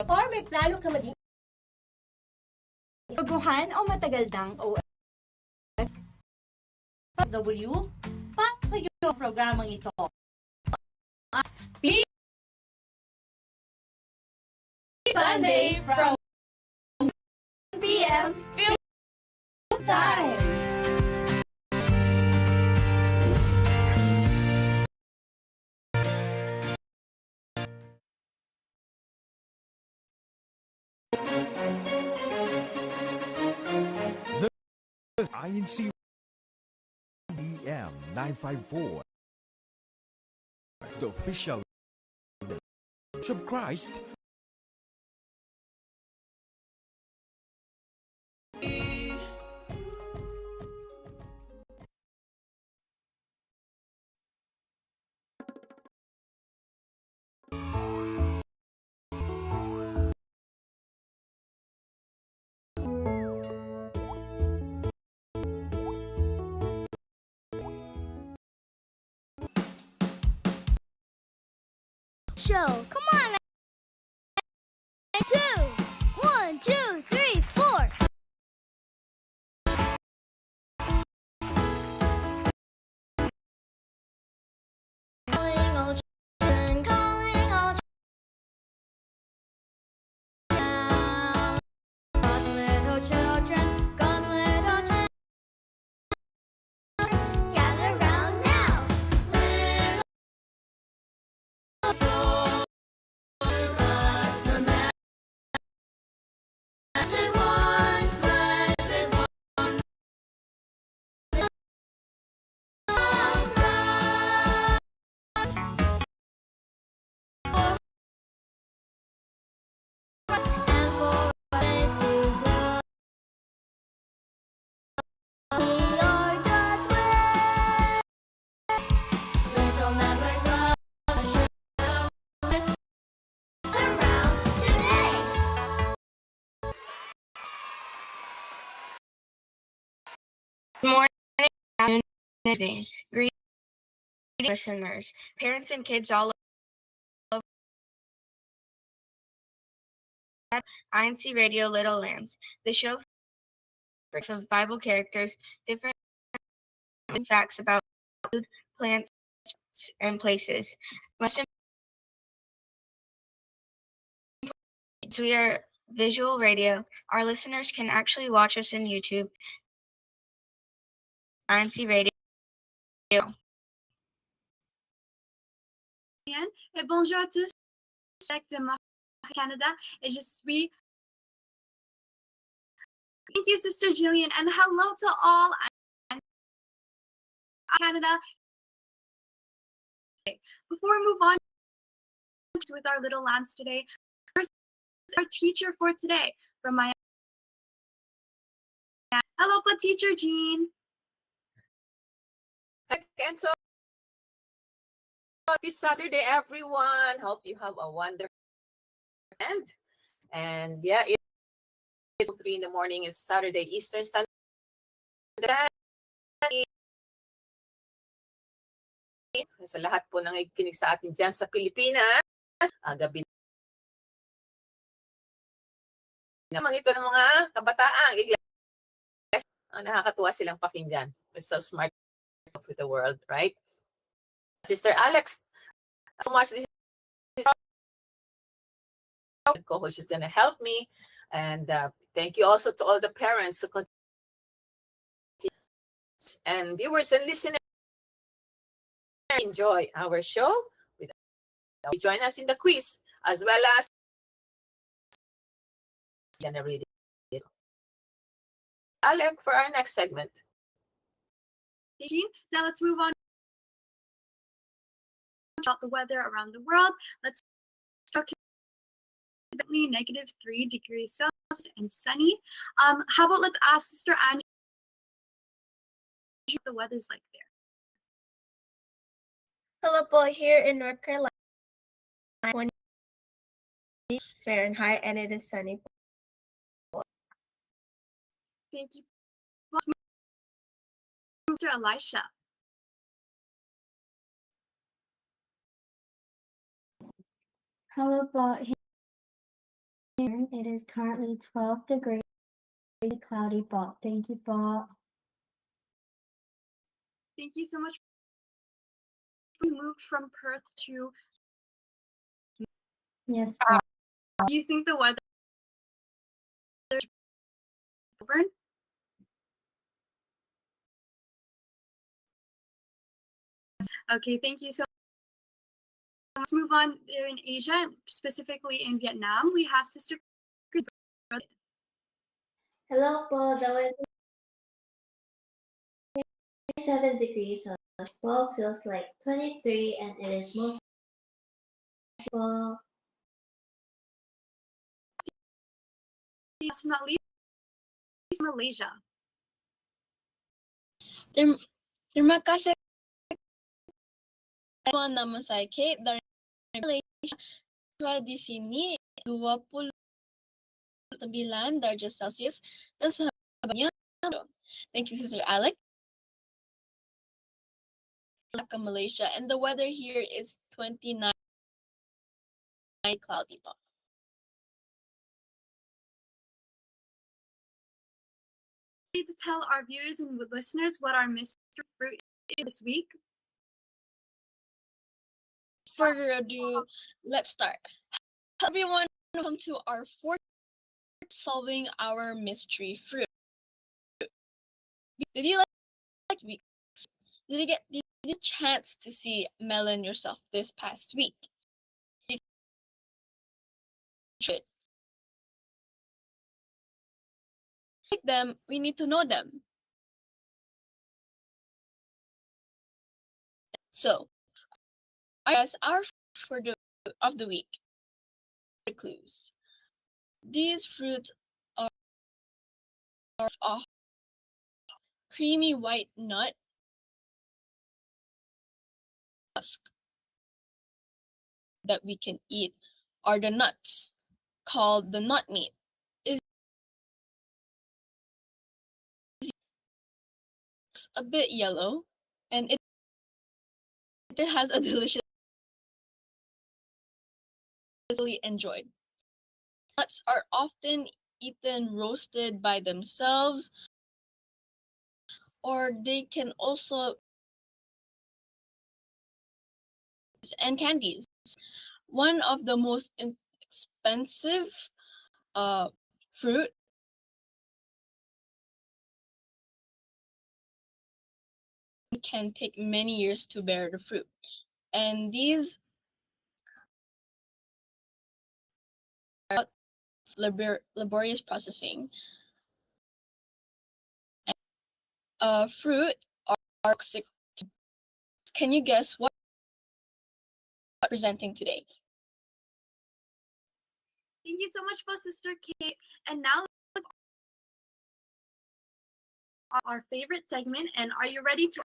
Or may plano ka maging baguhan o matagal ng OFW? Para sa iyo ang programang ito. Please Sunday from 1 p.m. Philippine time. The INCRadio 954, the official Church of Christ. Show. Come on. 2, 1, 2, 3, 4. Calling all children, calling all children. God's little children, God's little children. Gather round now. Good morning, afternoon, greetings, listeners, parents, and kids all over at INCRadio Little Lambs, the show of Bible characters, different facts about food, plants, and places. Most importantly, we are visual radio. Our listeners can actually watch us in YouTube, INCRadio. Et bonjour à tous, de Canada, et je suis. Thank you, Sister Jillian, and hello to all Canada. Before we move on with our little lambs today, first our teacher for today from my. Hello, teacher Jean. And so, happy Saturday, everyone. Hope you have a wonderful end. And yeah, it's 3 in the morning. It's Saturday, Eastern Standard. Sa lahat po ng ikinig sa atin dyan sa Pilipinas, gabi naman ito ng mga kabataan. Nakakatuwa silang pakinggan. We're so smart with the world, right? Sister Alex, so much. Co-host is going to help me, and thank you also to all the parents who continue, and viewers and listeners enjoy our show. Join us in the quiz as well as gonna read it. Alec for our next segment. Now let's move on about the weather around the world. Let's start -3 degrees Celsius and sunny. How about let's ask Sister Angie what the weather's like there. Hello po, here in North Carolina, 20 Fahrenheit, and it is sunny. Thank you. Mr. Elisha. Hello po, It is currently 12 degrees, cloudy po. Thank you po. Thank you so much. We moved from Perth to. Yes po. Do you think the weather is Melbourne? Okay, thank you so much. Let's move on. There in Asia, specifically in Vietnam, we have Sister. Hello po, the weather is 7 degrees Celsius po, feels like 23 and it is mostly po. Last but not least, Malaysia. Terima kasih semua, nama saya Kate dari Malaysia. Di sini 29 derajat Celsius dan sahabatnya. Thank you, Sister Alex. Welcome, Malaysia, and the weather here is 29 cloudy. To tell our viewers and listeners what our mystery fruit is this week. Further ado, let's start. Hello everyone, welcome to our fourth solving our mystery fruit. Did you like week? Did you get a chance to see melon yourself this past week? Like them, we need to know them. So, as our fruit of the week, the clues. These fruits are of creamy white nut husk that we can eat are the nuts called the nut meat. It's a bit yellow and it has a delicious enjoyed. Nuts are often eaten roasted by themselves, or they can also and candies. One of the most expensive fruit can take many years to bear the fruit, and these laborious processing. Fruit are toxic. Can you guess what we're presenting today? Thank you so much for Sister Kate. And now our favorite segment. And are you ready to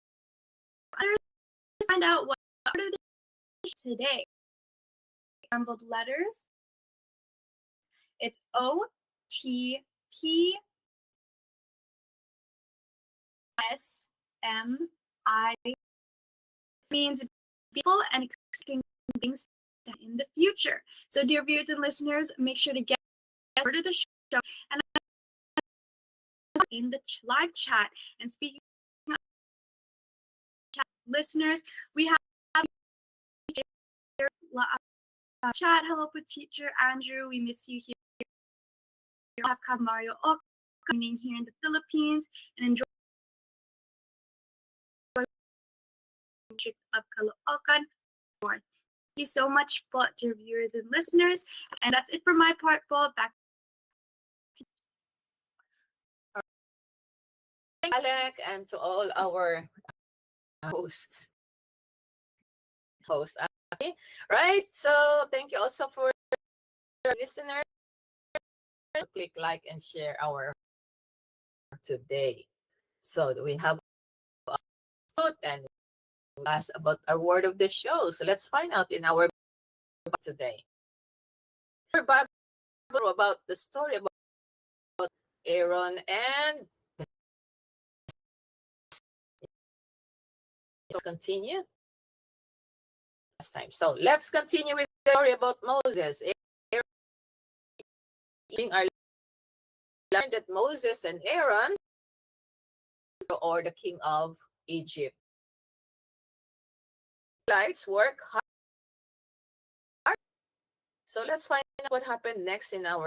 find out what are the today? Scrambled letters. It's OTP SMI means people and things in the future. So, dear viewers and listeners, make sure to get over to the show and in the live chat. And speaking of chat listeners, we have chat. Hello, teacher Andrew. We miss you here. We have Mario coming here in the Philippines and enjoy of Caloocan. Thank you so much, dear viewers and listeners. And that's it for my part, Paul. Back to Alec, and to all our hosts. Okay. Right. So thank you also for listeners. Click like and share our today. So we have and ask about our word of the show. So let's find out in our today. Bible about the story about Aaron and continue last time. So let's continue with the story about Moses. our learned that Moses and Aaron or the king of Egypt. Lights work hard. So let's find out what happened next in our.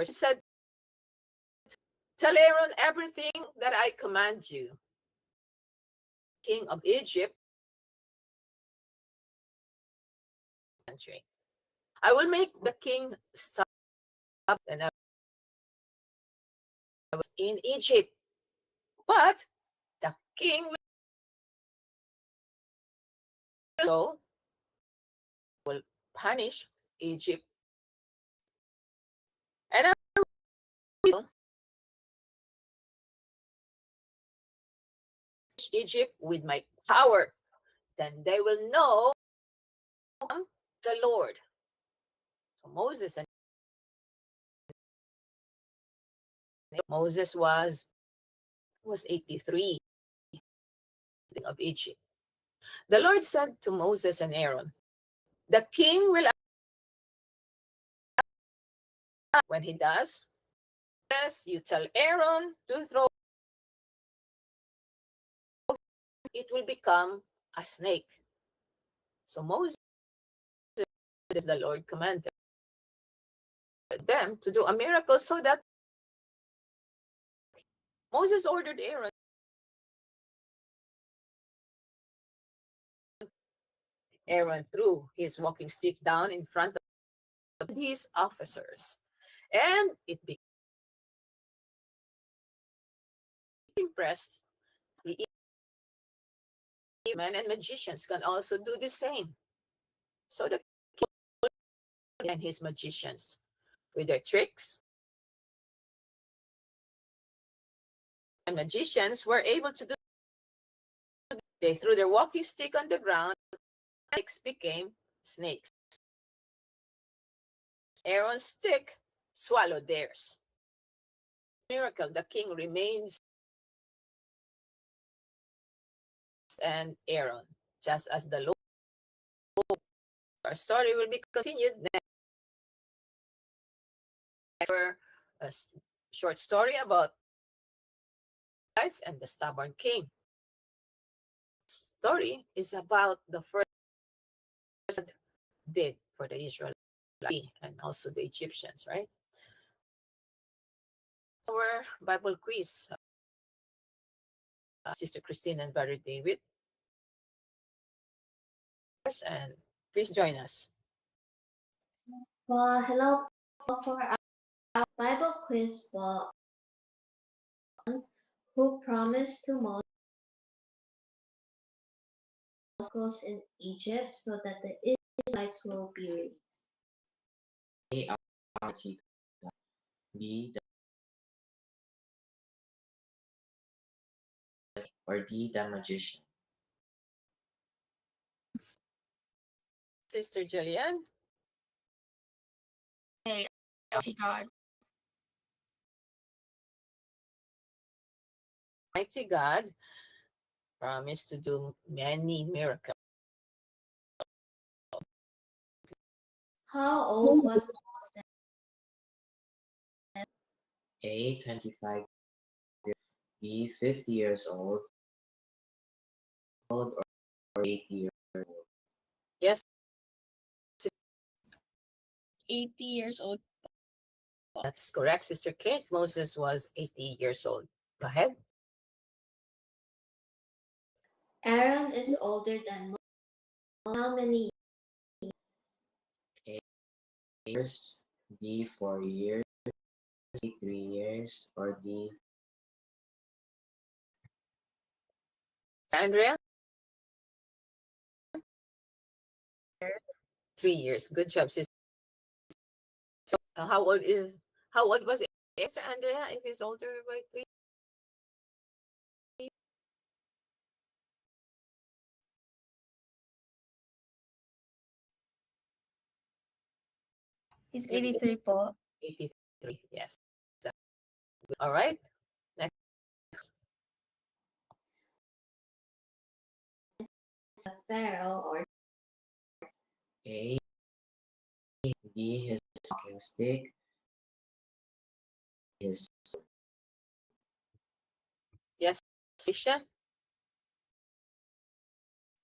She said, "Tell Aaron everything that I command you." King of Egypt, country. I will make the king stop, and I was in Egypt, but the king will punish Egypt, and I will punish Egypt with my power. Then they will know the Lord. So Moses was 83 of Egypt. The Lord said to Moses and Aaron, "The king will, when he does, yes, you tell Aaron to throw, it will become a snake." So Moses, as the Lord commanded them to do a miracle, so that Moses ordered Aaron. Aaron threw his walking stick down in front of his officers, and it became impressed. The men and magicians can also do the same. So the king and his magicians, with their tricks, and magicians were able to do. They threw their walking stick on the ground. Snakes became snakes. Aaron's stick swallowed theirs. Miracle, the king remains and Aaron, just as the Lord. Our story will be continued next. A short story about Christ and the stubborn king. Story is about the first did for the Israelites and also the Egyptians, right? Our Bible quiz, Sister Christine and Brother David, and please join us. Well, hello for our Bible quiz for who promised to Moses in Egypt so that the Israelites will be released. A. B. Or D. The magician. Sister Julian. Hey, Almighty God. Mighty God promised to do many miracles. How old was Moses? A. 25 years. B. 50 years old. Or 80 years old. Yes. 80 years old. That's correct, Sister Kate. Moses was 80 years old. Go ahead. Aaron is older than Moses. How many A. Years. B. 4 years. C. 3 years. Or D. Andrea? 3 years. Good job, sister. So, how old was Esther, Andrea, if he's older by 3? He's 83 po. 83, yes. All right. Next. Pharaoh or A. B. His walking stick. His Yes, Alicia?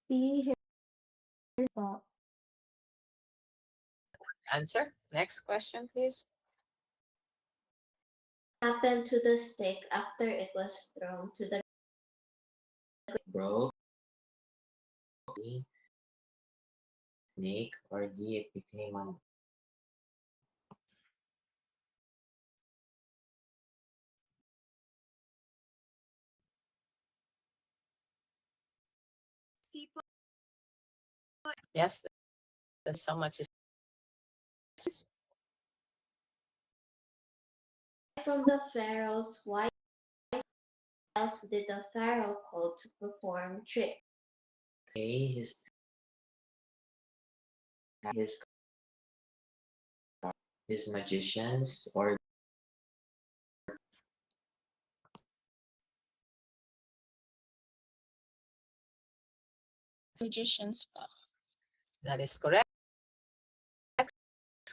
B. His ball. Answer. Next question, please. Happened to the stick after it was thrown to the broke. B. Snake. Or D. It became a C po. Yes, that's how much is. from the pharaoh's wife. Else did the pharaoh call to perform tricks? A. His his magicians. Or Magician's ball. That is correct.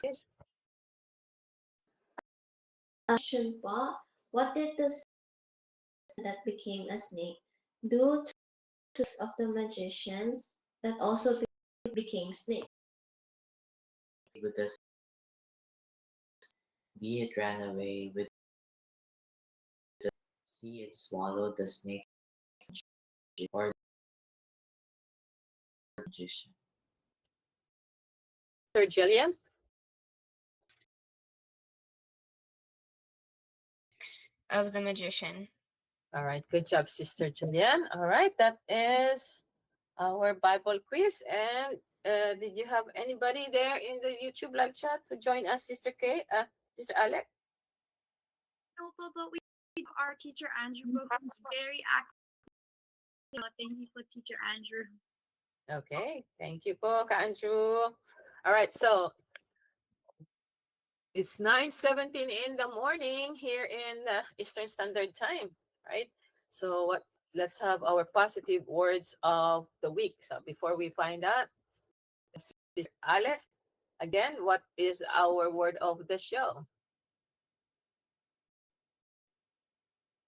Yes. Question po, what did the snake that became a snake do to tricks of the magicians that also became snakes? with the B. It ran away with the C. It swallowed the snake. Or magician. Sir Jillian? Of the magician. All right, good job, Sister Julian. All right, that is our Bible quiz. And did you have anybody there in the YouTube live chat to join us, Sister Kay? Sister Alec? No, but we have our teacher Andrew book who's very active. Thank you for teacher Andrew. Okay, thank you po, Ka Andrew. All right, so it's 9:17 in the morning here in Eastern Standard Time, right? So let's have our positive words of the week. So before we find out, Sister Alec, again, what is our word of the show?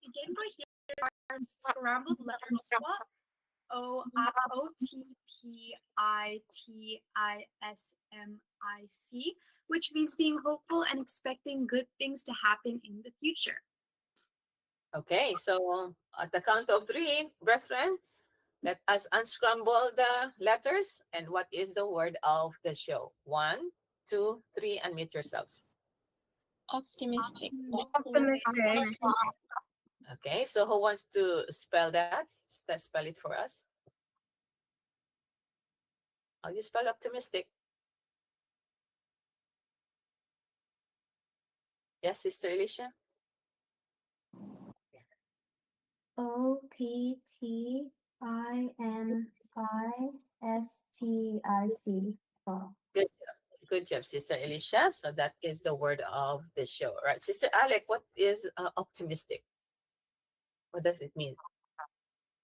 Begin by here our scrambled letters. What? OTPITISMIC, which means being hopeful and expecting good things to happen in the future. Okay, so at the count of three, brethren, let us unscramble the letters. And what is the word of the show? 1, 2, 3, unmute yourselves. Optimistic. Optimistic. Okay, so who wants to spell that? Spell it for us. How do you spell optimistic? Yes, Sister Alicia? OPTIMISTIC. Ball. Good job. Good job, Sister Alicia. So that is the word of the show, right? Sister Alec, what is optimistic? What does it mean?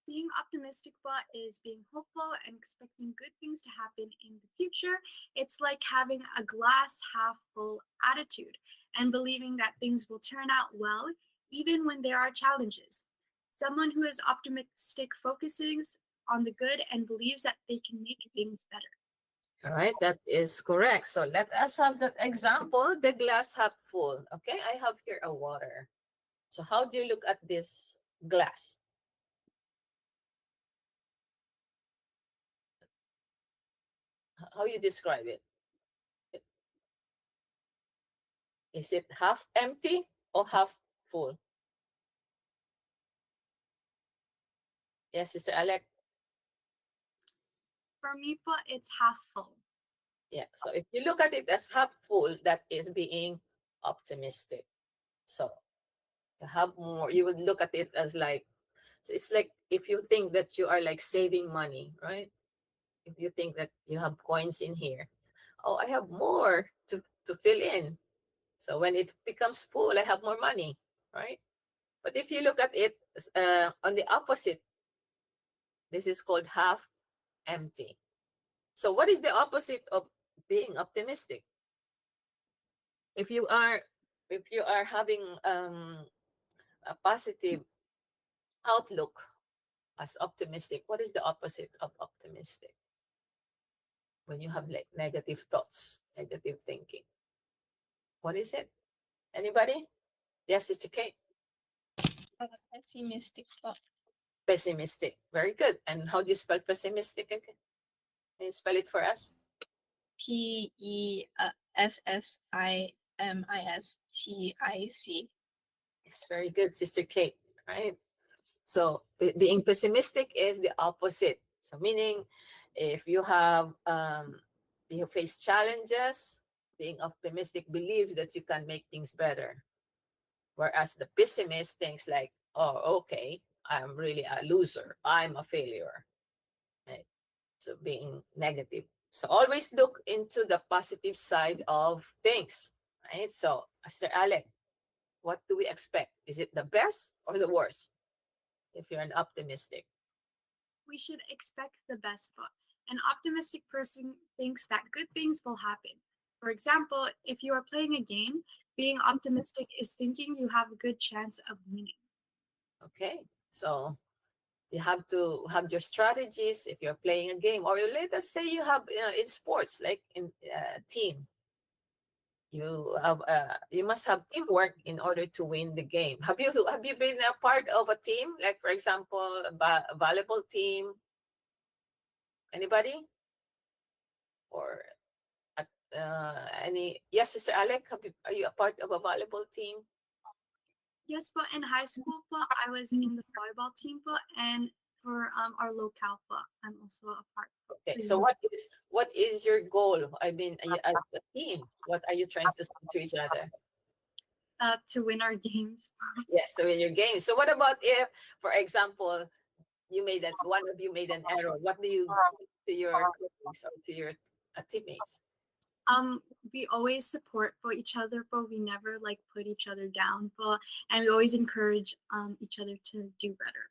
Being optimistic but is being hopeful and expecting good things to happen in the future. It's like having a glass half full attitude and believing that things will turn out well even when there are challenges. Someone who is optimistic focuses on the good and believes that they can make things better. All right, that is correct. So let us have that example, the glass half full. Okay, I have here a water. So how do you look at this glass? How you describe it? Is it half empty or half full? Yes, Sister Alec? For me, but it's half full. Yeah, so if you look at it as half full, that is being optimistic. So you have more, you would look at it as like, so it's like if you think that you are like saving money, right? If you think that you have coins in here, oh, I have more to fill in. So when it becomes full, I have more money, right? But if you look at it on the opposite, this is called half empty. So what is the opposite of being optimistic? if you are having a positive outlook as optimistic, what is the opposite of optimistic? When you have like negative thoughts, negative thinking, what is it? Anybody? Yes, it's okay. Pessimistic thought. Pessimistic. Very good. And how do you spell pessimistic again? Can you spell it for us? Pessimistic. Yes, very good, Sister Kate. Right. So being pessimistic is the opposite. So meaning, if you have you face challenges, being optimistic believes that you can make things better. Whereas the pessimist thinks like, oh, okay, I'm really a loser. I'm a failure. Right? So being negative. So always look into the positive side of things. Right? So, Mr. Alec, what do we expect? Is it the best or the worst? If you're an optimistic. We should expect the best, but an optimistic person thinks that good things will happen. For example, if you are playing a game, being optimistic is thinking you have a good chance of winning. Okay. So you have to have your strategies if you're playing a game, or let us say you have in sports, like in team. You must have teamwork in order to win the game. Have you been a part of a team, like for example a volleyball team? Anybody? Or any? Yes, Sister Alec, are you a part of a volleyball team? Yes, but in high school, but I was in the volleyball team, but and for our locale, but I'm also a part. Okay, so what is your goal? I mean, as a team, what are you trying to say to each other? To win our games. Yes, to win your game. So what about if, for example, one of you made an error? What do you do to your colleagues or to your teammates? We always support for each other, but we never like put each other down, but and we always encourage each other to do better.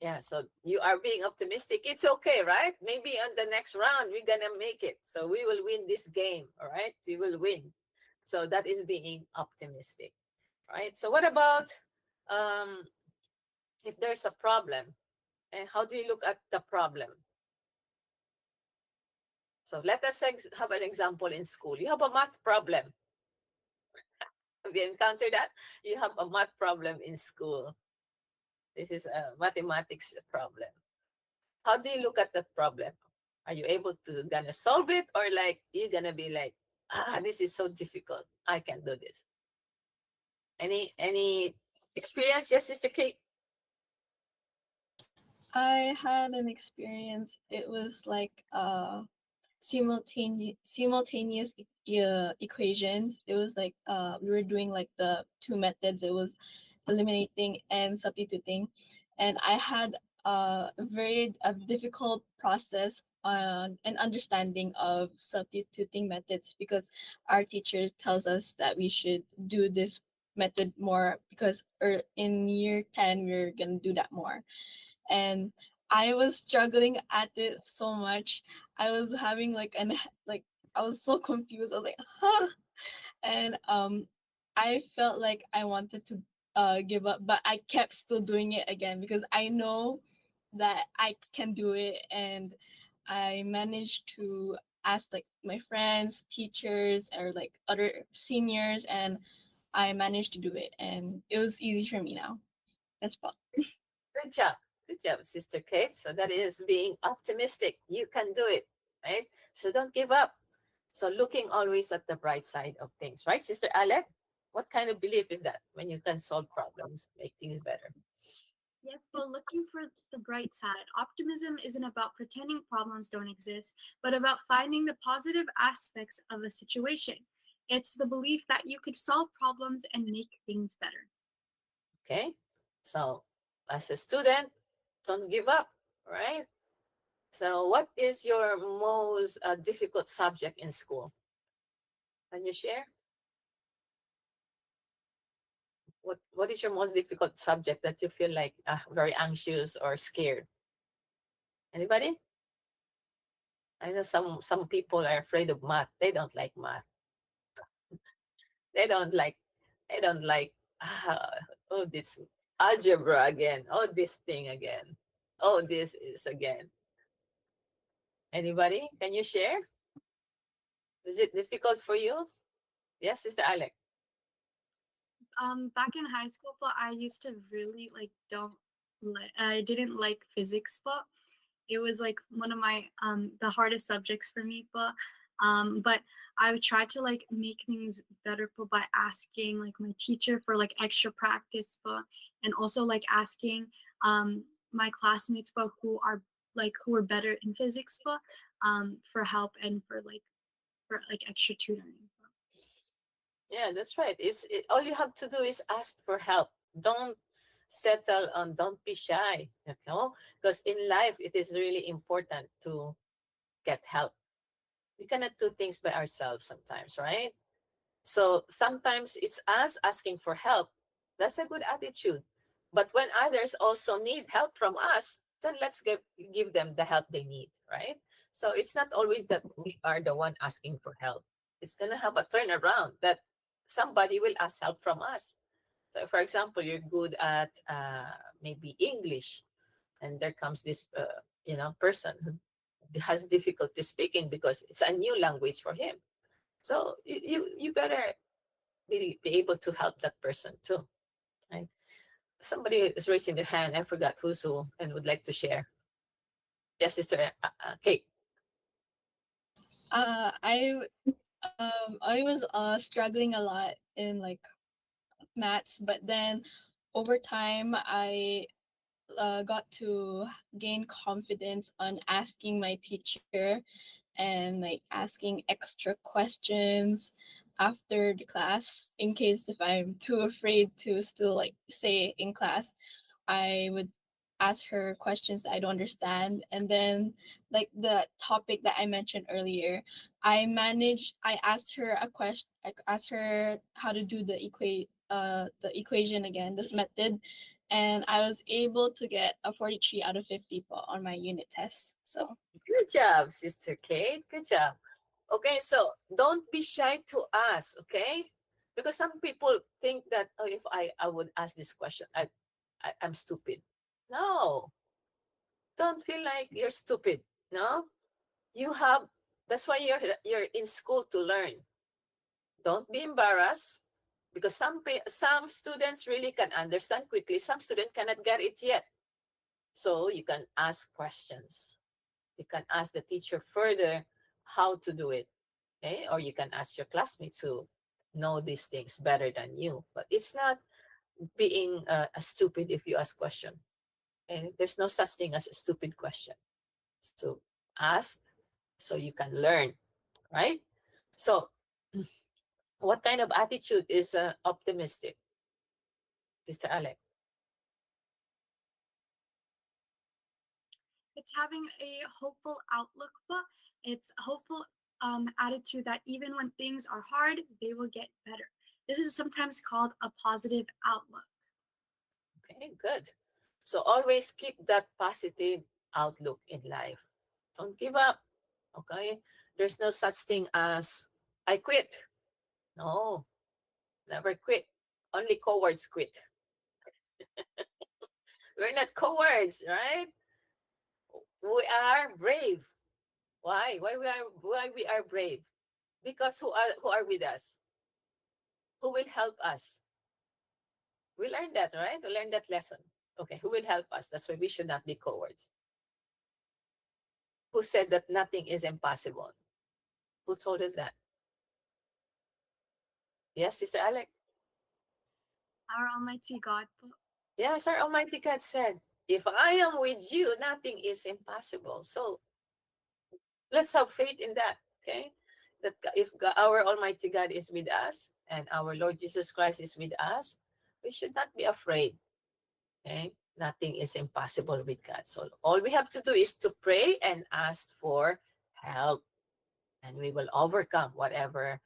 Yeah, so you are being optimistic. It's okay, right? Maybe on the next round we're gonna make it. So we will win this game, all right? We will win. So that is being optimistic, right? So what about um, if there's a problem, and how do you look at the problem? So let us have an example in school. You have a math problem. Have you encountered that? You have a math problem in school. This is a mathematics problem. How do you look at that problem? Are you able to gonna solve it, or like you're gonna be like, this is so difficult. I can't do this. Any experience? Yes, Sister Kate. I had an experience. It was like simultaneous equations. It was like we were doing like the two methods. It was eliminating and substituting, and I had a difficult process on an understanding of substituting methods, because our teachers tells us that we should do this method more, because in year 10 we're gonna do that more. And I was struggling at it so much. I was having like I was so confused. I was like, huh? And I felt like I wanted to give up, but I kept still doing it again, because I know that I can do it. And I managed to ask like my friends, teachers, or like other seniors, and I managed to do it, and it was easy for me now. That's all. Good job. Good job, Sister Kate. So that is being optimistic. You can do it, right? So don't give up. So looking always at the bright side of things, right, Sister Alec? What kind of belief is that when you can solve problems, make things better? Yes, but looking for the bright side, optimism isn't about pretending problems don't exist, but about finding the positive aspects of a situation. It's the belief that you could solve problems and make things better. Okay. So as a student, don't give up, right? So what is your most difficult subject in school? Can you share? What is your most difficult subject that you feel like very anxious or scared? Anybody? I know some people are afraid of math. They don't like math. They don't like, they don't like, ah, oh, this algebra again. Oh, this thing again. Oh, this is again. Anybody? Can you share? Is it difficult for you? Yes, Sister Alec. Back in high school, but I used to really like don't like I didn't like physics, but it was like one of my the hardest subjects for me, but I would try to like make things better but by asking like my teacher for like extra practice, but and also like asking my classmates but who are better in physics, but for help and for like extra tutoring. Yeah, that's right. All you have to do is ask for help. Don't settle on, don't be shy, you know, because in life it is really important to get help. We cannot do things by ourselves sometimes, right? So sometimes it's us asking for help. That's a good attitude. But when others also need help from us, then let's give them the help they need, right? So it's not always that we are the one asking for help. It's going to have a turnaround that somebody will ask help from us. So, for example, you're good at maybe English, and there comes this, person who has difficulty speaking because it's a new language for him. So you better be able to help that person too. Right? Somebody is raising their hand. I forgot who's who and would like to share. Yes, Sister Kate. I was struggling a lot in like maths, but then over time I got to gain confidence on asking my teacher and like asking extra questions after the class in case if I'm too afraid to still like say in class. I would ask her questions that I don't understand. And then like the topic that I mentioned earlier, I asked her a question. I asked her how to do the equation again, the method, and I was able to get a 43 out of 50 on my unit test. So Good job, Sister Kate. Good job. Okay, so don't be shy to ask, okay? Because some people think that, oh, if I would ask this question, I'm stupid. No, don't feel like you're stupid. No, you have. That's why you're in school to learn. Don't be embarrassed because some students really can understand quickly. Some students cannot get it yet. So you can ask questions. You can ask the teacher further how to do it. Okay, or you can ask your classmates who know these things better than you. But it's not being a stupid if you ask question. And there's no such thing as a stupid question. So ask so you can learn, right? So what kind of attitude is optimistic, Sister Alec? It's having a hopeful outlook, but it's a hopeful attitude that even when things are hard, they will get better. This is sometimes called a positive outlook. Okay, good. So always keep that positive outlook in life. Don't give up. Okay? There's no such thing as I quit. No, never quit. Only cowards quit. We're not cowards, right? We are brave. Why? Why we are brave? Because who are with us? Who will help us? We learned that, right? We learned that lesson. Okay, who will help us? That's why we should not be cowards. Who said that nothing is impossible? Who told us that? Yes, Sister Alec. Our Almighty God. Yes, our Almighty God said, if I am with you, nothing is impossible. So let's have faith in that, okay? That if God, our Almighty God is with us and our Lord Jesus Christ is with us, we should not be afraid, okay? Nothing is impossible with God. So all we have to do is to pray and ask for help, and we will overcome whatever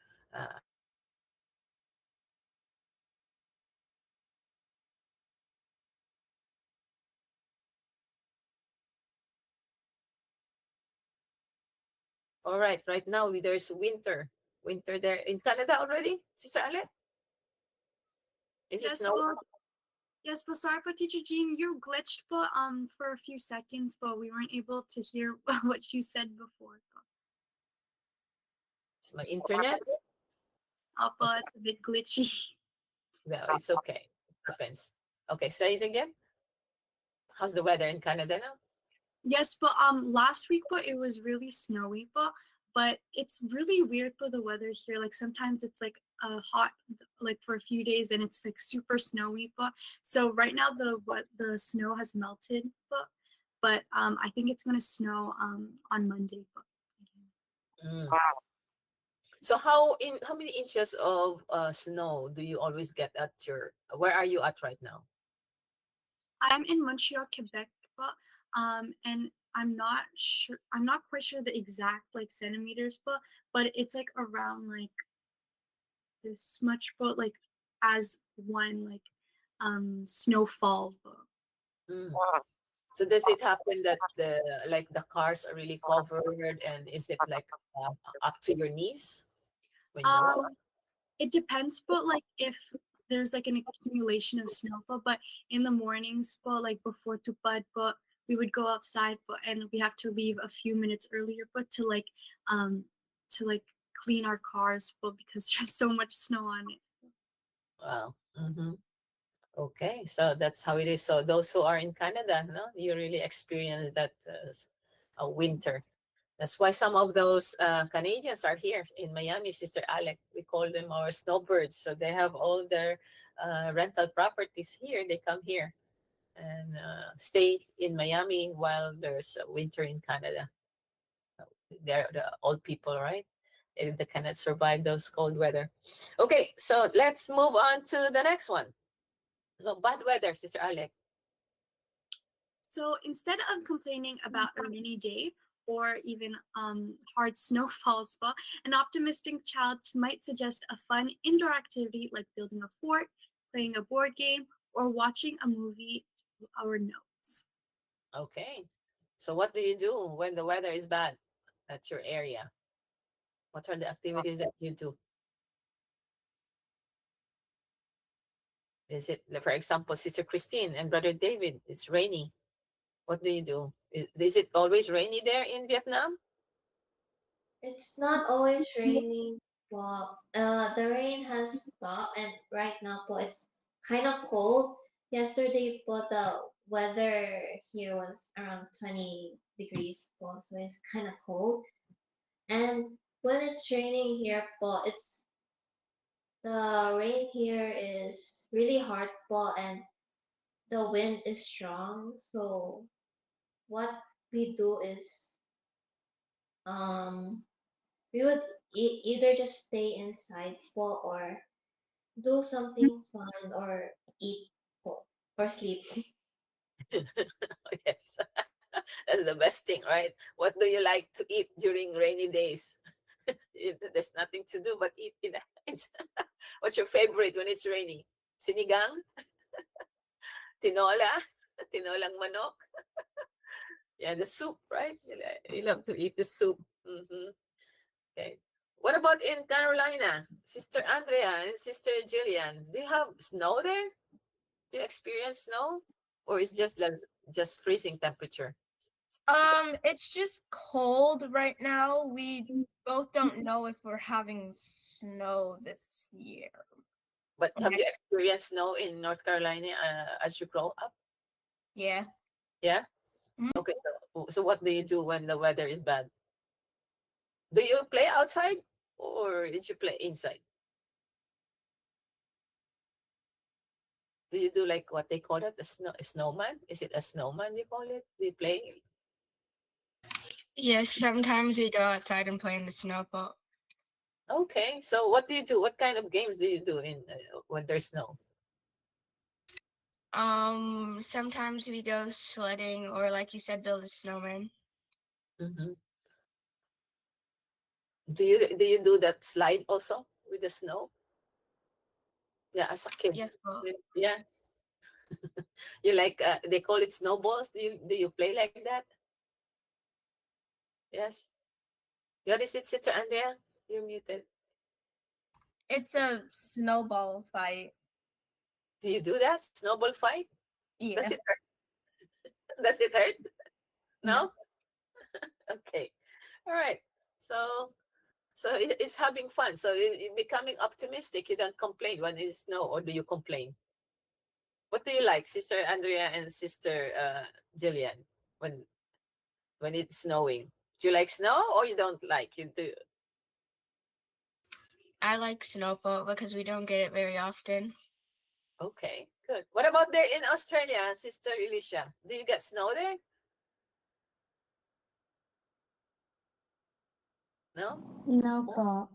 all right, right now there's winter. Winter there in Canada already, Sister Alet? Is it Yes, snowing? well, yes, but sorry, but Teacher Jean, you glitched, but for a few seconds, but we weren't able to hear what you said before. It's my internet? But it's a bit glitchy. No, it's okay. It happens. Okay, say it again. How's the weather in Canada now? Yes, but last week, but it was really snowy, but it's really weird for the weather here. Like sometimes it's like hot, like for a few days, then it's like super snowy. But so right now the snow has melted, but I think it's gonna snow on Monday. But Mm. So how many inches of snow do you always get at your? Where are you at right now? I'm in Montreal, Quebec, and I'm not sure. I'm not quite sure the exact like centimeters, but it's like around like this much, but like as one like snowfall. Mm. So does it happen that the cars are really covered, and is it like up to your knees when you walk? It depends, but like if there's like an accumulation of snowfall, but in the mornings, but like before tupad, but we would go outside, but and we have to leave a few minutes earlier, but um to like clean our cars, but because there's so much snow on it. Wow. Mm-hmm. Okay, so that's how it is. So those who are in Canada, no, you really experience that a winter. That's why some of those Canadians are here in Miami, Sister Alec. We call them our snowbirds. So they have all their rental properties here. They come here and stay in Miami while there's winter in Canada. They're the old people, right? They cannot survive those cold weather. Okay, so let's move on to the next one. So bad weather, Sister Alec. So instead of complaining about a rainy day or even hard snowfalls, well, an optimistic child might suggest a fun indoor activity like building a fort, playing a board game, or watching a movie or notes. Okay. So what do you do when the weather is bad at your area? What are the activities that you do? Is it, like, for example, Sister Christine and Brother David, it's rainy. What do you do? Is it always rainy there in Vietnam? It's not always raining, but the rain has stopped, and right now, but it's kind of cold. Yesterday, but the weather here was around 20 degrees, but so it's kind of cold. And when it's raining here, but it's the rain here is really hard, but and the wind is strong. So what we do is um we would either just stay inside for or do something fun or eat or sleep. Yes. That's the best thing, right? What do you like to eat during rainy days? There's nothing to do but eat in the house. What's your favorite when it's rainy? Sinigang? Tinola? Tinolang manok? Yeah, the soup, right? You love to eat the soup. Okay. What about in Carolina? Sister Andrea and Sister Jillian, do you have snow there? Do you experience snow? Or is just freezing temperature? It's just cold right now. We both don't know if we're having snow this year. But have you experienced snow in North Carolina as you grow up? Yeah. Yeah? Mhm. Okay. So what do you do when the weather is bad? Do you play outside or did you play inside? Do you do like what they call it, a snowman? Is it a snowman you call it? Do you play? Yes, sometimes we go outside and play in the snow, but Okay. So what do you do? What kind of games do you do in when there's snow? sometimes we go sledding or like you said, build a snowman. hmm Do you do that slide also with the snow? Yeah, as a kid. Yes, but Yeah. You like they call it snowballs. Do you play like that? Yes. What is it, Sister Andrea? You're muted. It's a snowball fight. Do you do that? Snowball fight? Yeah. Does it hurt? Does it hurt? No. No? Okay. All right. So it's having fun. So becoming optimistic. You don't complain when it's snow, or do you complain? What do you like, Sister Andrea and Sister Jillian, when it's snowing? Do you like snow, or you don't like? You do. I like snow po because we don't get it very often. Okay, good. What about there in Australia, Sister Alicia? Do you get snow there? No. No po.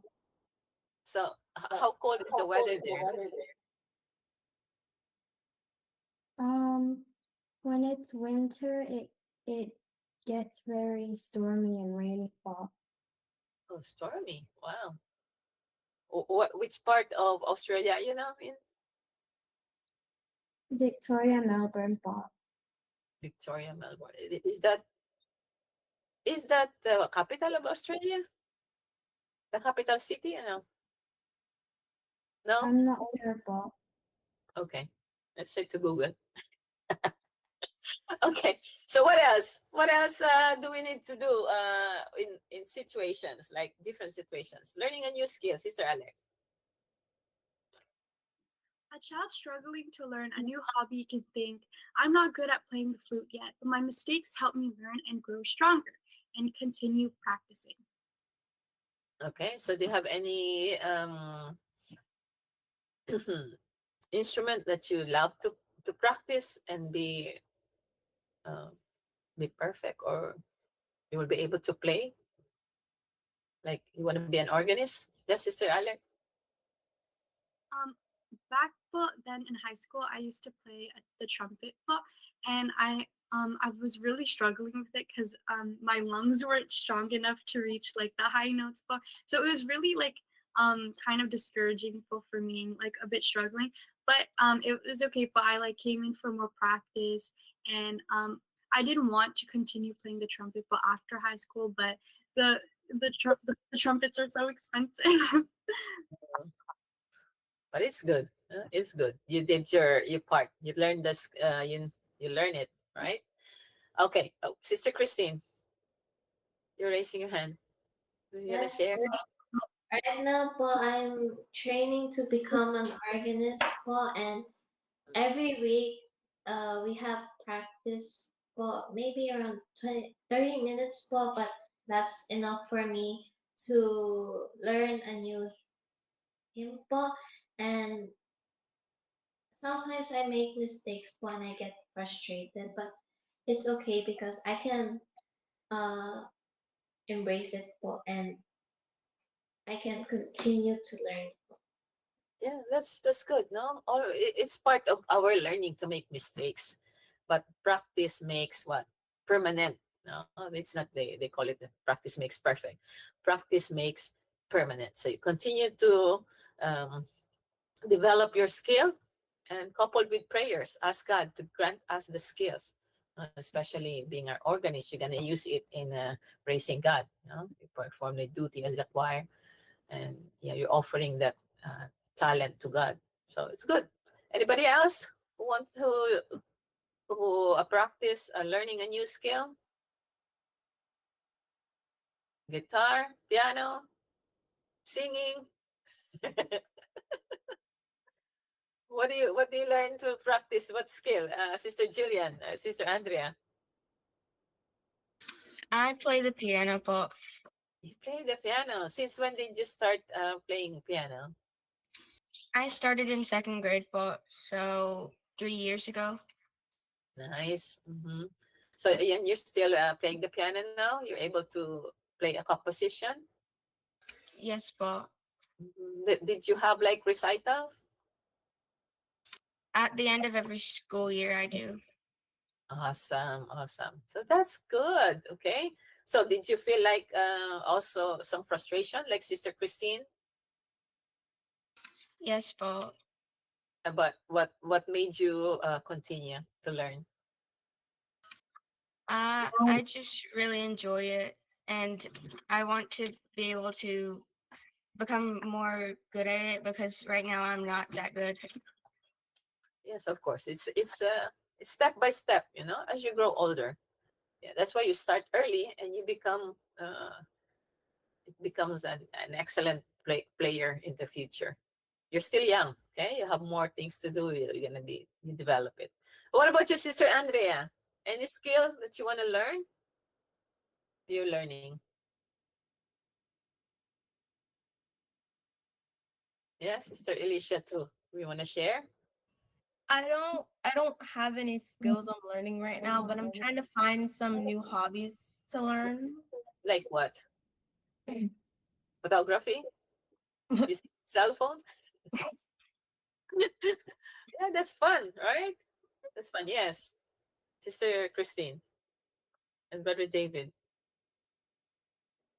So how cold is the weather there? Um, when it's winter, it gets very stormy and rainy po. Oh, stormy. Wow. Which part of Australia you know in? Victoria, Melbourne po. Victoria, Melbourne. Is that the capital of Australia? The capital city? You know? No? I'm not sure po. Okay. Let's check to Google. Okay. So what else? What else do we need to do in situations, like different situations? Learning a new skill, Sister Alex. A child struggling to learn a new hobby can think, I'm not good at playing the flute yet, but my mistakes help me learn and grow stronger and continue practicing. Okay. So do you have any instrument that you love to practice and be perfect, or you will be able to play? Like you want to be an organist? Yes, Sister Alex. Um, Back then in high school, I used to play the trumpet and I was really struggling with it because my lungs weren't strong enough to reach like the high notes so it was really like kind of discouraging for me and like a bit struggling. But it was okay. But I like came in for more practice and I didn't want to continue playing the trumpet, but after high school, but the trumpets are so expensive. But it's good. It's good. You did your part. You learned this. You learn it, right? Okay. Oh, Sister Christine, you're raising your hand. You wanna Yes, share? po. Right now po, I'm training to become an organist po, and every week we have practice po, maybe around 30 minutes po, but that's enough for me to learn a new hymn po. And sometimes I make mistakes po and I get frustrated, but it's okay because I can uh, embrace it po, and I can continue to learn. Yeah, that's good. No, it's part of our learning to make mistakes, but practice makes what permanent. No, it's not they call it practice makes perfect. Practice makes permanent. So you continue to um, develop your skill, and coupled with prayers, ask God to grant us the skills. Especially being our organist, you're gonna use it in praising God. You perform the duty as a choir, and yeah, you're offering that talent to God. So it's good. Anybody else who wants who practice learning a new skill? Guitar, piano, singing. What do you learn to practice? What skill, Sister Julian, Sister Andrea? I play the piano po. You play the piano. Since when did you start playing piano? I started in second grade po, so 3 years ago. Nice. So and you're still playing the piano now? You're able to play a composition? Yes po. Did you have like recitals? At the end of every school year, I do. Awesome, awesome. So that's good. Okay. So did you feel like also some frustration, like Sister Christine? Yes po. But what made you continue to learn? I just really enjoy it, and I want to be able to become more good at it because right now I'm not that good. Yes, of course. It's step by step, as you grow older. Yeah, that's why you start early and you become it becomes an excellent player in the future. You're still young, okay? You have more things to do. You're gonna you develop it. What about your sister Andrea? Any skill that you want to learn? You're learning. Yeah, sister Alicia too. We want to share? I don't have any skills I'm learning right now, but I'm trying to find some new hobbies to learn. Like what? Photography? Using cell phone? Yeah, that's fun, right? That's fun. Yes. Sister Christine and Brother David.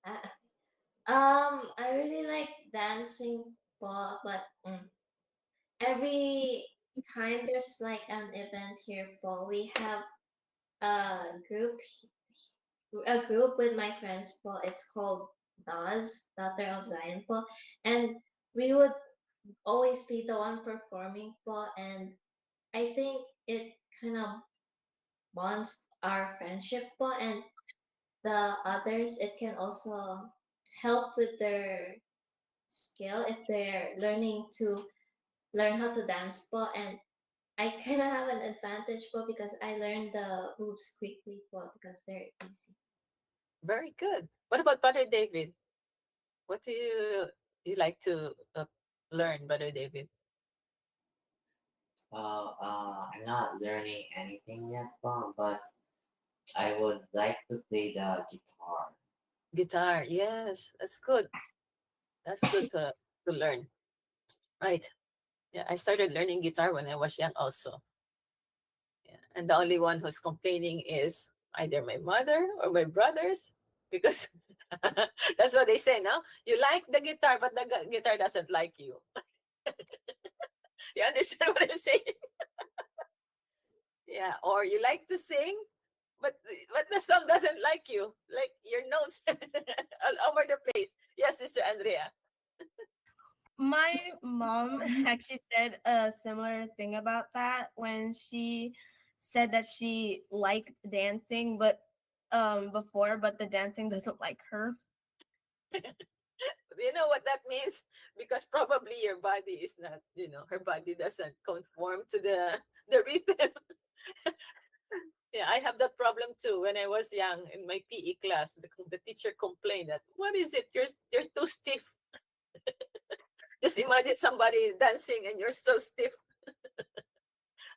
Uh, I really like dancing, but every time there's like an event here, we have a group with my friends po. It's called Daz, Daughter of Zion po, and we would always be the one performing po, and I think it kind of bonds our friendship po, and the others it can also help with their skill if they're learning to learn how to dance po, and I kind of have an advantage po because I learned the moves quickly po because they're easy. Very good. What about Brother David? What do you like to learn, Brother David? Well, I'm not learning anything yet, but I would like to play the guitar. Guitar. Yes, that's good. That's good to learn. Right. Yeah, I started learning guitar when I was young also. Yeah. And the only one who's complaining is either my mother or my brothers because that's what they say now. You like the guitar, but the guitar doesn't like you. You understand what I'm saying? Yeah. Or you like to sing, but the song doesn't like you. Like your notes all over the place. Yes, Sister Andrea. My mom actually said a similar thing about that when she said that she liked dancing, but before, but the dancing doesn't like her. You know what that means? Because probably your body is not, her body doesn't conform to the rhythm. Yeah, I have that problem too. When I was young in my PE class, the teacher complained that, what is it? You're too stiff. Just imagine somebody dancing and you're so stiff.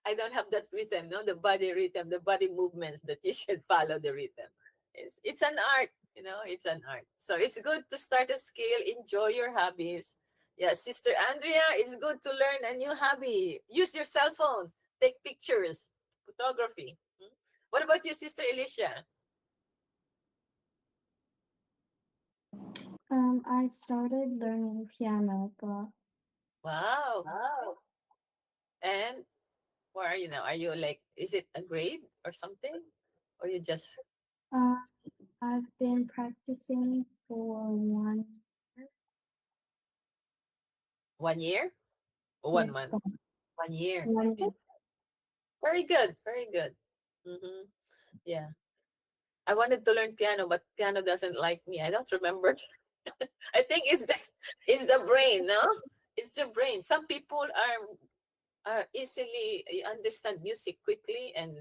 I don't have that rhythm, no, the body rhythm, the body movements that you should follow the rhythm. It's an art, it's an art. So it's good to start a skill, enjoy your hobbies. Yeah, Sister Andrea, it's good to learn a new hobby. Use your cell phone, take pictures, photography. What about you, Sister Alicia? I started learning piano, but Wow. And where are you now? Are you like, is it a grade or something? Or you just uh, I've been practicing for 1 year. 1 year or one Yes, month? 1 year. 1 year. Very good. Very good. Yeah. I wanted to learn piano, but piano doesn't like me. I don't remember. I think it's the brain, no? It's the brain. Some people are easily understand music quickly, and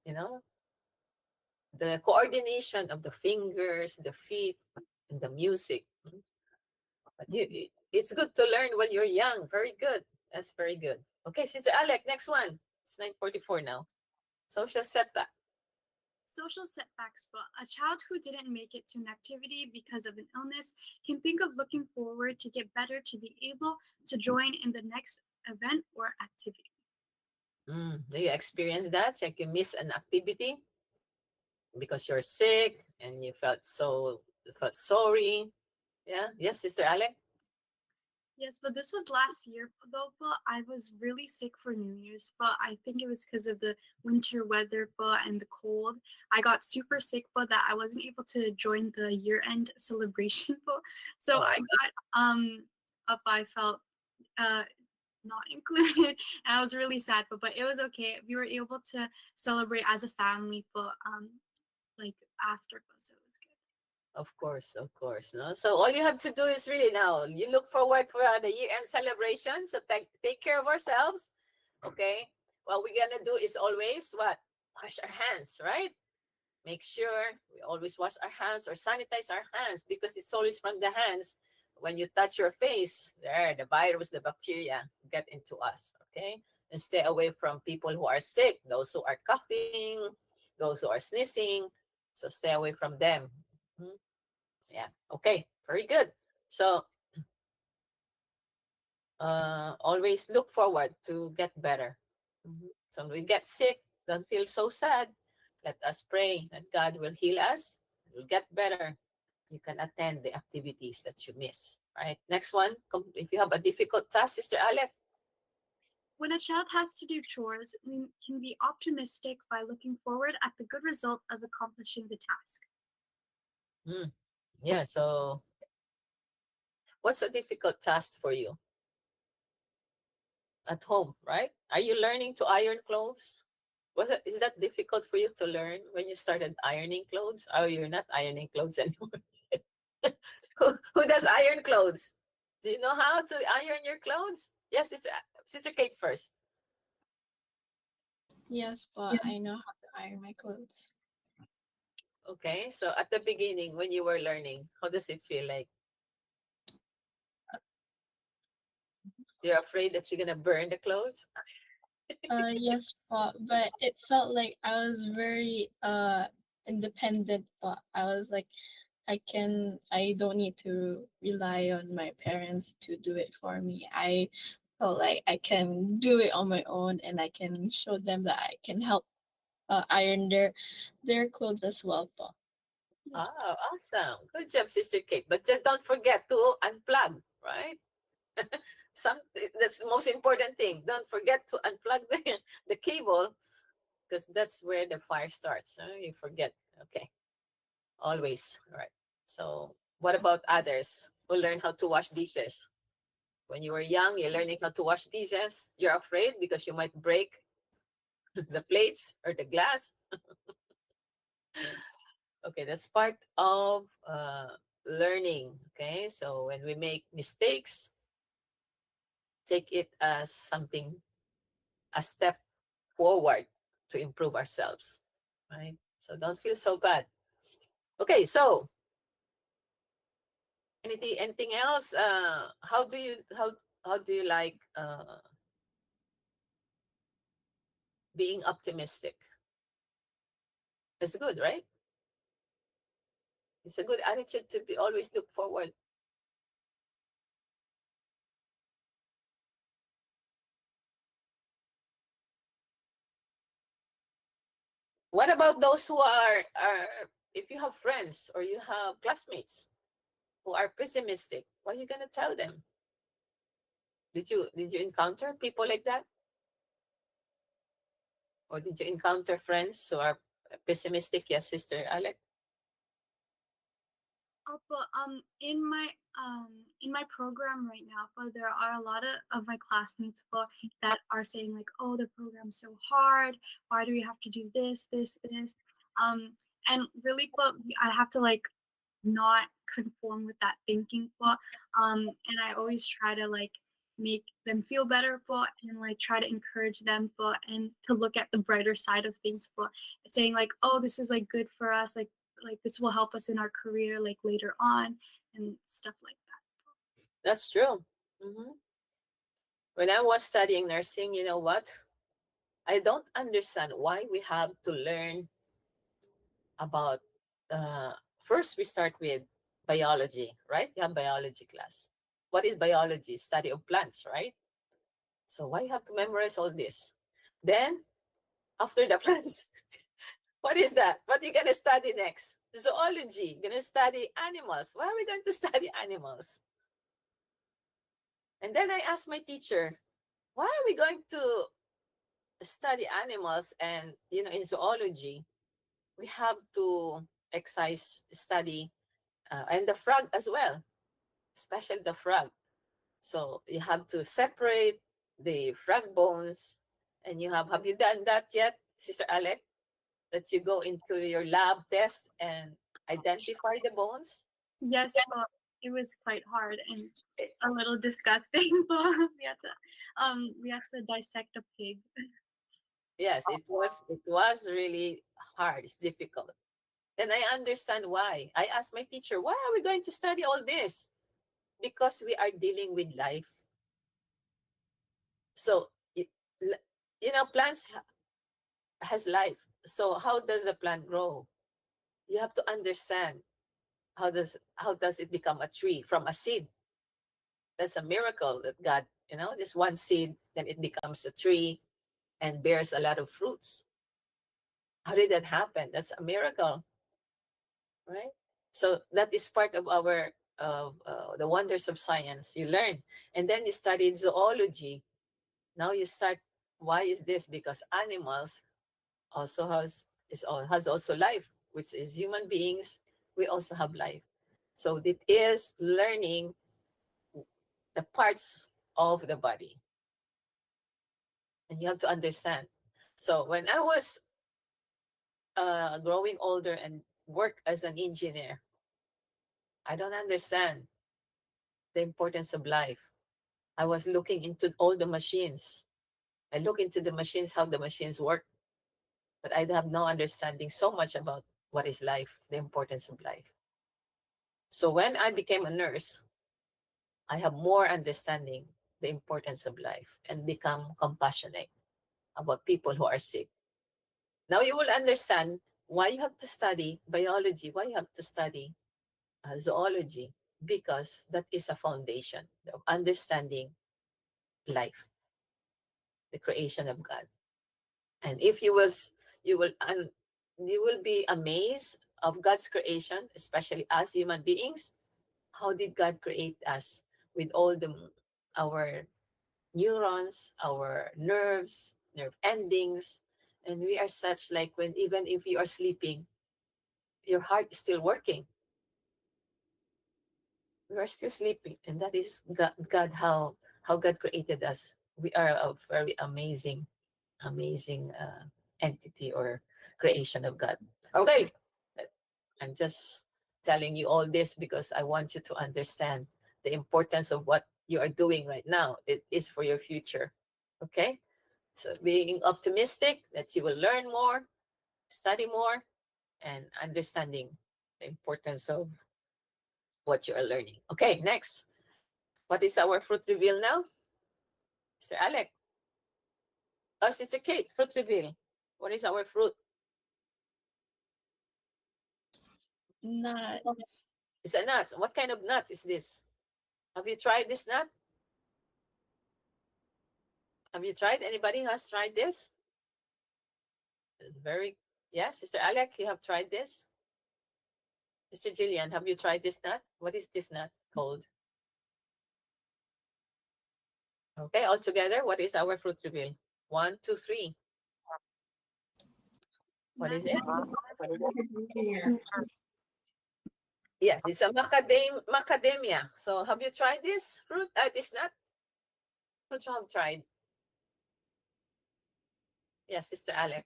you know the coordination of the fingers, the feet, and the music. But it's good to learn when you're young. Very good. That's very good. Okay, Sister Alec, next one. It's 9:44 now. Social setback. Social setbacks, but a child who didn't make it to an activity because of an illness can think of looking forward to get better to be able to join in the next event or activity. Do you experience that? Like you miss an activity because you're sick and you felt sorry. Yeah. Yes, Sister Alec. Yes, but this was last year though, but I was really sick for New Year's, but I think it was because of the winter weather, but and the cold. I got super sick, but that I wasn't able to join the year-end celebration, but so I Oh, got up. I felt uh not included, and I was really sad. But it was okay. We were able to celebrate as a family, but like after, so it was good. Of course, of course. No? So all you have to do is really now, you look forward for the year-end celebration. So take care of ourselves, okay? What we're going to do is always what? Wash our hands, right? Make sure we always wash our hands or sanitize our hands because it's always from the hands. When you touch your face, there, the virus, the bacteria get into us, okay? And stay away from people who are sick, those who are coughing, those who are sneezing. So stay away from them. Mhm. Yeah, okay, very good. So always look forward to get better. So when we get sick, don't feel so sad. Let us pray that God will heal us. We'll get better. You can attend the activities that you miss. Right. Next one. If you have a difficult task, Sister Alec. When a child has to do chores, we can be optimistic by looking forward at the good result of accomplishing the task. Yeah. So, what's a difficult task for you at home? Right? Are you learning to iron clothes? Is that difficult for you to learn when you started ironing clothes? Oh, you're not ironing clothes anymore. who does iron clothes? Do you know how to iron your clothes? Yes, Sister Kate first. Yes, but I know how to iron my clothes. Okay, so at the beginning when you were learning, how does it feel like? You're afraid that you're gonna burn the clothes? Yes, but it felt like I was very independent, but I was like I don't need to rely on my parents to do it for me. I felt like I can do it on my own and I can show them that I can help iron their clothes as well. But Oh, awesome. Good job, Sister Kate. But just don't forget to unplug, right? That's the most important thing. Don't forget to unplug the cable because that's where the fire starts. You forget. Okay. Always. All right. So what about others who learn how to wash dishes? When you were young, you're learning how to wash dishes. You're afraid because you might break the plates or the glass. Okay, that's part of learning. Okay, so when we make mistakes, take it as something, a step forward to improve ourselves, right? So don't feel so bad. Okay, so anything else? How do you like being optimistic? It's good, right? It's a good attitude to be always look forward. What about those who are if you have friends or you have classmates who are pessimistic, what are you gonna tell them? Did you encounter people like that? Or did you encounter friends who are pessimistic? Yes, Sister Alec. But in my program right now, but there are a lot of my classmates but that are saying like, oh, the program's so hard. Why do we have to do this? And really, but I have to like not conform with that thinking, but and I always try to like make them feel better, but and like try to encourage them, but and to look at the brighter side of things, but saying like, oh, this is like good for us, like this will help us in our career like later on and stuff like that. That's true. When I was studying nursing, you know what? I don't understand why we have to learn about. Uh, First, we start with biology, right? You have biology class. What is biology? Study of plants, right? So why you have to memorize all this? Then after the plants, what is that? What are you gonna study next? Zoology. You're gonna study animals. Why are we going to study animals? And then I asked my teacher, why are we going to study animals? And in zoology, we have to excise study and the frog as well, especially the frog. So you have to separate the frog bones, and have you done that yet, Sister Alec? That you go into your lab test and identify the bones? Yes, but it was quite hard and a little disgusting. But we had to dissect a pig. Yes, it was really hard. It's difficult. And I understand why. I asked my teacher, why are we going to study all this? Because we are dealing with life. So, plants has life. So how does the plant grow? You have to understand how does it become a tree from a seed. That's a miracle that God, this one seed, then it becomes a tree and bears a lot of fruits. How did that happen? That's a miracle, right? So that is part of our the wonders of science. You learn, and then you studied zoology. Now you start. Why is this? Because animals also has also life, which is human beings. We also have life. So it is learning the parts of the body, and you have to understand. So when I was growing older and work as an engineer, I don't understand the importance of life. I was looking into all the machines. I look into the machines, how the machines work, but I have no understanding so much about what is life, the importance of life. So when I became a nurse, I have more understanding the importance of life and become compassionate about people who are sick. Now you will understand why you have to study biology, why you have to study zoology, because that is a foundation of understanding life, the creation of God. And if you will be amazed of God's creation, especially as human beings. How did God create us with all our neurons, our nerves, nerve endings, and we are such like when even if you are sleeping, your heart is still working. We are still sleeping, and that is God how God created us. We are a very amazing entity or creation of God. Okay, I'm just telling you all this because I want you to understand the importance of what you are doing right now. It is for your future. Okay, so being optimistic that you will learn more, study more, and understanding the importance of what you are learning. Okay, next. What is our fruit reveal now? Mr. Alec. Oh, Sister Kate, fruit reveal. What is our fruit? Nuts. It's a nut. What kind of nut is this? Have you tried this nut? Have you tried? Anybody has tried this? It's very, yeah, Sister Alec, you have tried this? Sister Jillian, have you tried this nut? What is this nut called? Okay, all together, what is our fruit reveal? 1, 2, 3. What is it? Yes, it's a macadamia. So have you tried this fruit? This nut? What you have tried? Yes, Sister Alec.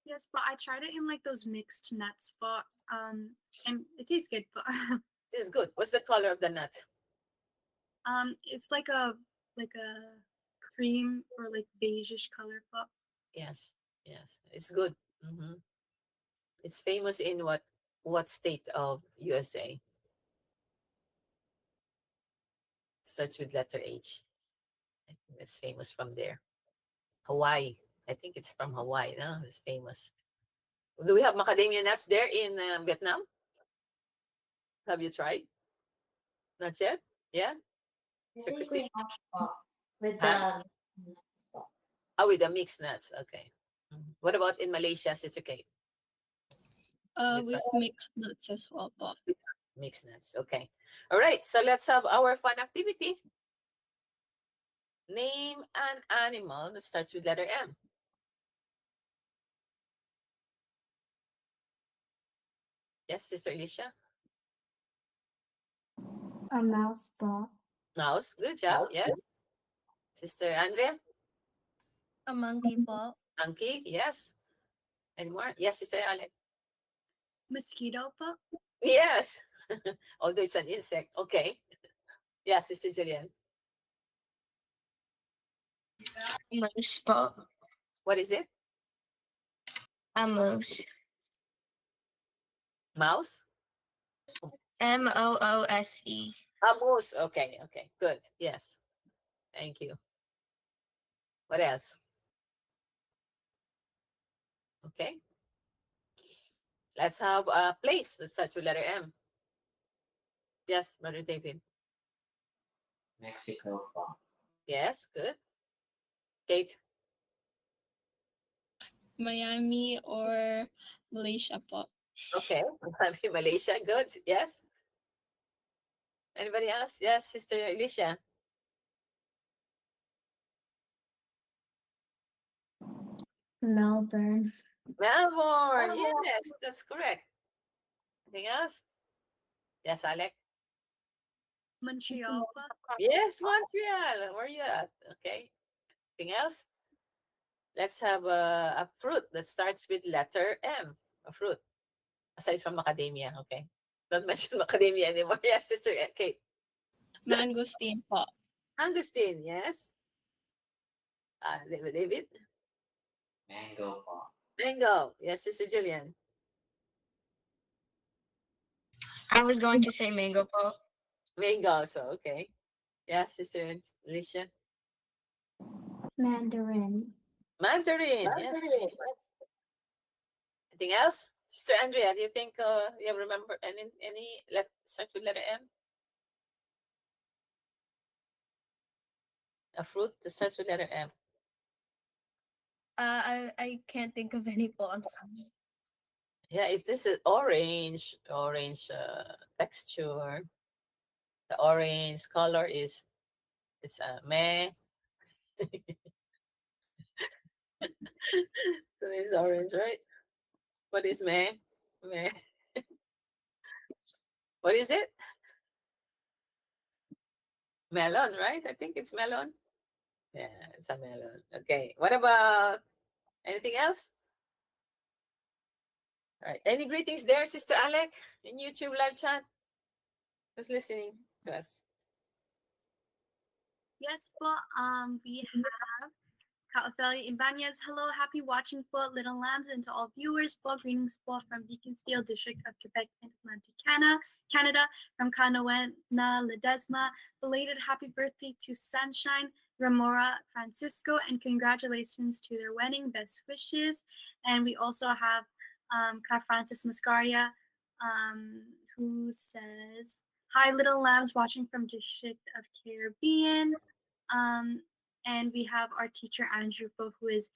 Yes, but I tried it in like those mixed nuts, but and it tastes good, but This is good. What's the color of the nut? it's like a cream or like beigeish color, but Yes, yes, it's good. It's famous in what state of USA? Starts with letter H. I think it's famous from there. Hawaii. I think it's from Hawaii. No, it's famous. Do we have macadamia nuts there in Vietnam? Have you tried? Not yet? Yeah? I Sir think we Christine? have pop with Huh? the nuts pop. Oh, with the mixed nuts. Okay. What about in Malaysia, Sister Kate? You With tried mixed nuts as well, but mixed nuts. Okay. All right. So let's have our fun activity. Name an animal that starts with letter M. Yes, Sister Alicia? A mouse ball. Mouse. Good job. Yes. Sister Andrea? A monkey po. Monkey? Yes. Any more? Yes, Sister Alec. Mosquito po. Yes. Although it's an insect. Okay. Yeah, Sister Julian. Moose po. What is it? A moose. Mouse? Moose. A moose. Okay, okay. Good. Yes. Thank you. What else? Okay. Let's have a place that starts with letter M. Yes, Brother David. Mexico po. Yes, good. Kate. Miami or Malaysia po. Okay. Happy Malaysia. Good. Yes. Anybody else? Yes, Sister Alicia. Melbourne. Melbourne. Yes, that's correct. Anything else? Yes, Alec. Montreal po. Yes, Montreal. Where are you at? Okay. Anything else? Let's have a fruit that starts with letter M. A fruit. Aside from macadamia. Okay. Don't mention macadamia anymore. Yes, Sister Kate. Mangosteen po. Augustine. Yes. David. Mango po. Mango. Yes, Sister Julian. I was going to say mango po. Mango also. Okay. Yes, Sister Alicia. Mandarin. Mandarin. Yes. Anything else? Sister Andrea, do you think you remember any let start with letter M? A fruit that starts with letter M. I can't think of any po. I'm sorry. Yeah, is this an orange texture? The orange color is it's meh. So it's orange, right? What is meh? Meh. What is it? Melon, right? I think it's melon. Yeah, it's a melon. Okay. What about anything else? All right. Any greetings there, Sister Alec, in YouTube live chat? Who's listening to us? Yes po. We have Kaofelia Ibanez. Hello, happy watching po, Little Lambs, and to all viewers po. Greetings po from Beaconsfield, District of Quebec, Atlantic, Canada. From Kanawena Ledesma. Belated happy birthday to Sunshine Ramora Francisco, and congratulations to their wedding. Best wishes. And we also have Ka Francis Mascaria, who says, "Hi, Little Lambs, watching from District of Caribbean." And we have our teacher Andrew po, who is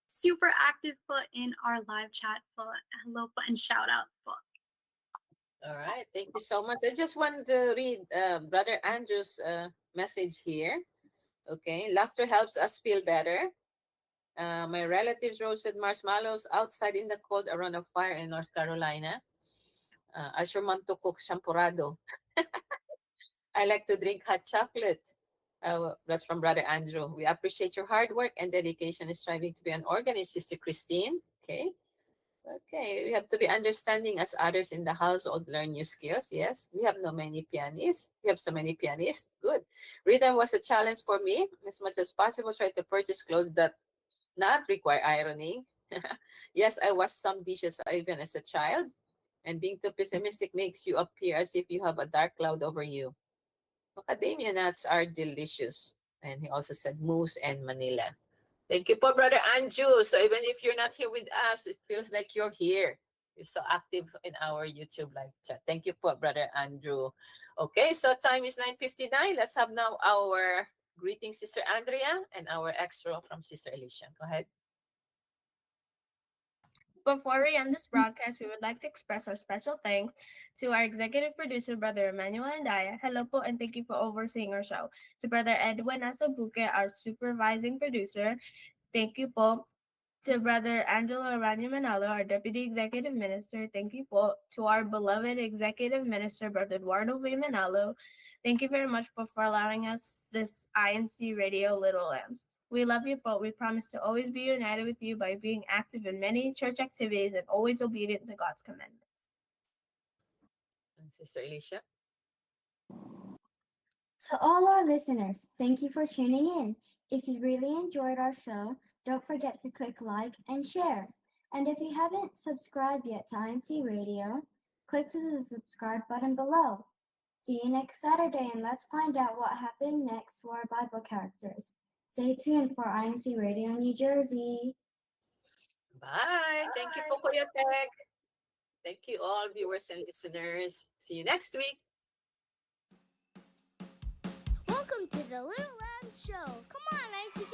super active po in our live chat po. Hello po and shout out po. All right. Thank you so much. I just wanted to read Brother Andrew's message here. Okay. Laughter helps us feel better. My relatives roasted marshmallows outside in the cold around a fire in North Carolina. I sure want to cook champurrado. I like to drink hot chocolate. That's from Brother Andrew. We appreciate your hard work and dedication in striving to be an organist, Sister Christine. Okay. Okay. We have to be understanding as others in the household learn new skills. Yes. We have no many pianists. We have so many pianists. Good. Rhythm was a challenge for me. As much as possible, try to purchase clothes that not require ironing. Yes, I washed some dishes even as a child. And being too pessimistic makes you appear as if you have a dark cloud over you. Macadamia nuts are delicious. And he also said moose and Manila. Thank you po, Brother Andrew. So even if you're not here with us, it feels like you're here. You're so active in our YouTube live chat. Thank you po, Brother Andrew. Okay, so time is 9:59. Let's have now our greeting, Sister Andrea, and our extra from Sister Alicia. Go ahead. Before we end this broadcast, we would like to express our special thanks to our executive producer, Brother Emmanuel Andaya. Hello po, and thank you for overseeing our show. To Brother Edwin Asabuque, our supervising producer. Thank you po. To Brother Angelo Aranya Manalo, our Deputy Executive Minister. Thank you po. To our beloved Executive Minister, Brother Eduardo V. Manalo. Thank you very much for allowing us this INC Radio Little Lambs. We love you, but we promise to always be united with you by being active in many church activities and always obedient to God's commandments. And Sister Alicia? To all our listeners, thank you for tuning in. If you really enjoyed our show, don't forget to click like and share. And if you haven't subscribed yet to INC Radio, click to the subscribe button below. See you next Saturday, and let's find out what happened next to our Bible characters. Stay tuned for INC Radio New Jersey. Bye. Thank you po, Kuya Tek. Thank you all viewers and listeners. See you next week. Welcome to the Little Lamb Show. Come on, I see